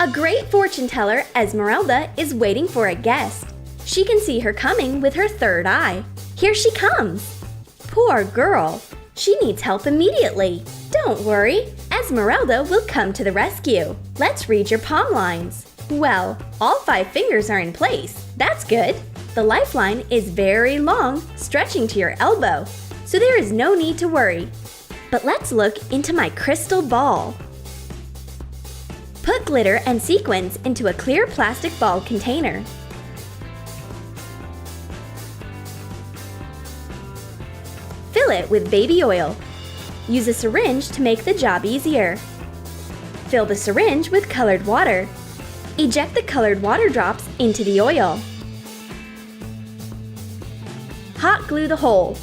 A great fortune teller, Esmeralda, is waiting for a guest. She can see her coming with her third eye. Here she comes! Poor girl! She needs help immediately. Don't worry, Esmeralda will come to the rescue. Let's read your palm lines. Well, all 5 fingers are in place. That's good. The lifeline is very long, stretching to your elbow, so there is no need to worry. But let's look into my crystal ball. Put glitter and sequins into a clear plastic ball container. Fill it with baby oil. Use a syringe to make the job easier. Fill the syringe with colored water. Eject the colored water drops into the oil. Hot glue the hole.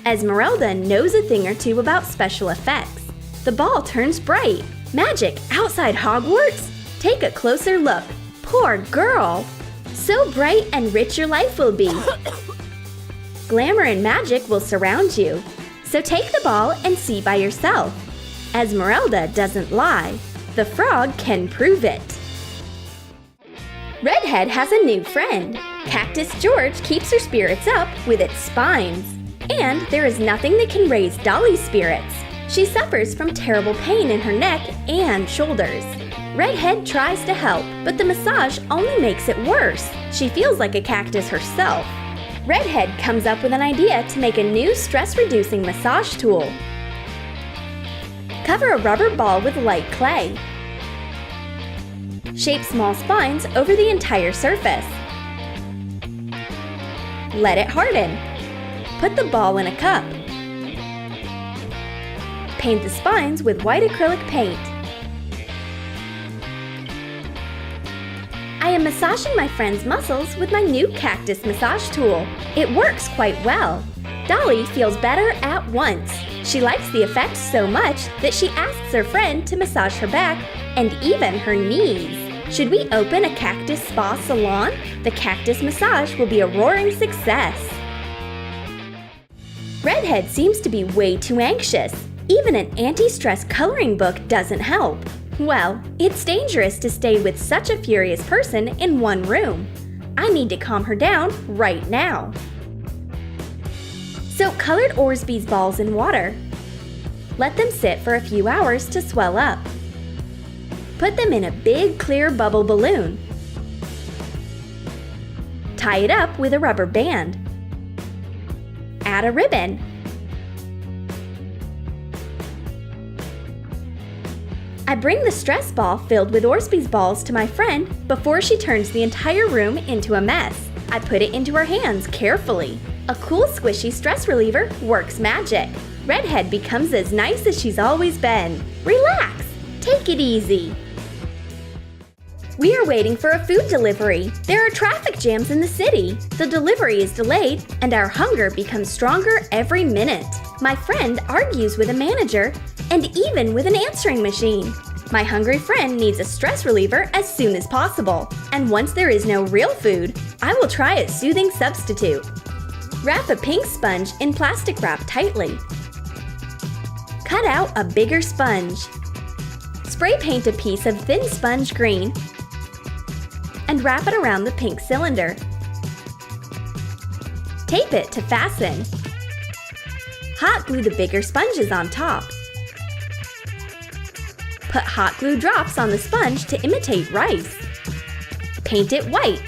Esmeralda knows a thing or two about special effects. The ball turns bright. Magic outside Hogwarts? Take a closer look. Poor girl! So bright and rich your life will be. Glamour and magic will surround you. So take the ball and see by yourself. Esmeralda doesn't lie. The frog can prove it. Redhead has a new friend. Cactus George keeps her spirits up with its spines. And there is nothing that can raise Dolly's spirits. She suffers from terrible pain in her neck and shoulders. Redhead tries to help, but the massage only makes it worse. She feels like a cactus herself. Redhead comes up with an idea to make a new stress-reducing massage tool. Cover a rubber ball with light clay. Shape small spines over the entire surface. Let it harden. Put the ball in a cup. Paint the spines with white acrylic paint. I am massaging my friend's muscles with my new cactus massage tool. It works quite well. Dolly feels better at once. She likes the effect so much that she asks her friend to massage her back and even her knees. Should we open a cactus spa salon? The cactus massage will be a roaring success. Redhead seems to be way too anxious. Even an anti-stress coloring book doesn't help. Well, it's dangerous to stay with such a furious person in one room. I need to calm her down right now. Soak colored Orsby's balls in water. Let them sit for a few hours to swell up. Put them in a big clear bubble balloon. Tie it up with a rubber band. Add a ribbon. I bring the stress ball filled with Orsby's balls to my friend before she turns the entire room into a mess. I put it into her hands carefully. A cool squishy stress reliever works magic. Redhead becomes as nice as she's always been. Relax. Take it easy. We are waiting for a food delivery. There are traffic jams in the city. The delivery is delayed, and our hunger becomes stronger every minute. My friend argues with a manager and even with an answering machine. My hungry friend needs a stress reliever as soon as possible. And once there is no real food, I will try a soothing substitute. Wrap a pink sponge in plastic wrap tightly. Cut out a bigger sponge. Spray paint a piece of thin sponge green and wrap it around the pink cylinder. Tape it to fasten. Hot glue the bigger sponges on top. Put hot glue drops on the sponge to imitate rice. Paint it white.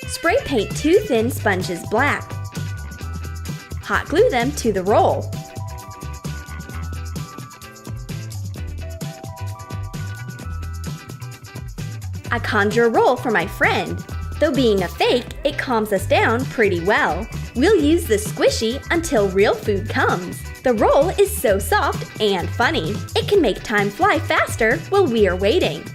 Spray paint 2 thin sponges black. Hot glue them to the roll. I conjure a roll for my friend. Though being a fake, it calms us down pretty well. We'll use the squishy until real food comes. The roll is so soft and funny. It can make time fly faster while we are waiting.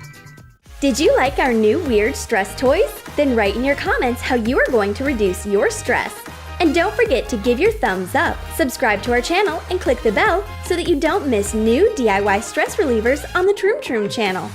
Did you like our new weird stress toys? Then write in your comments how you are going to reduce your stress. And don't forget to give your thumbs up, subscribe to our channel, and click the bell so that you don't miss new DIY stress relievers on the Troom Troom channel.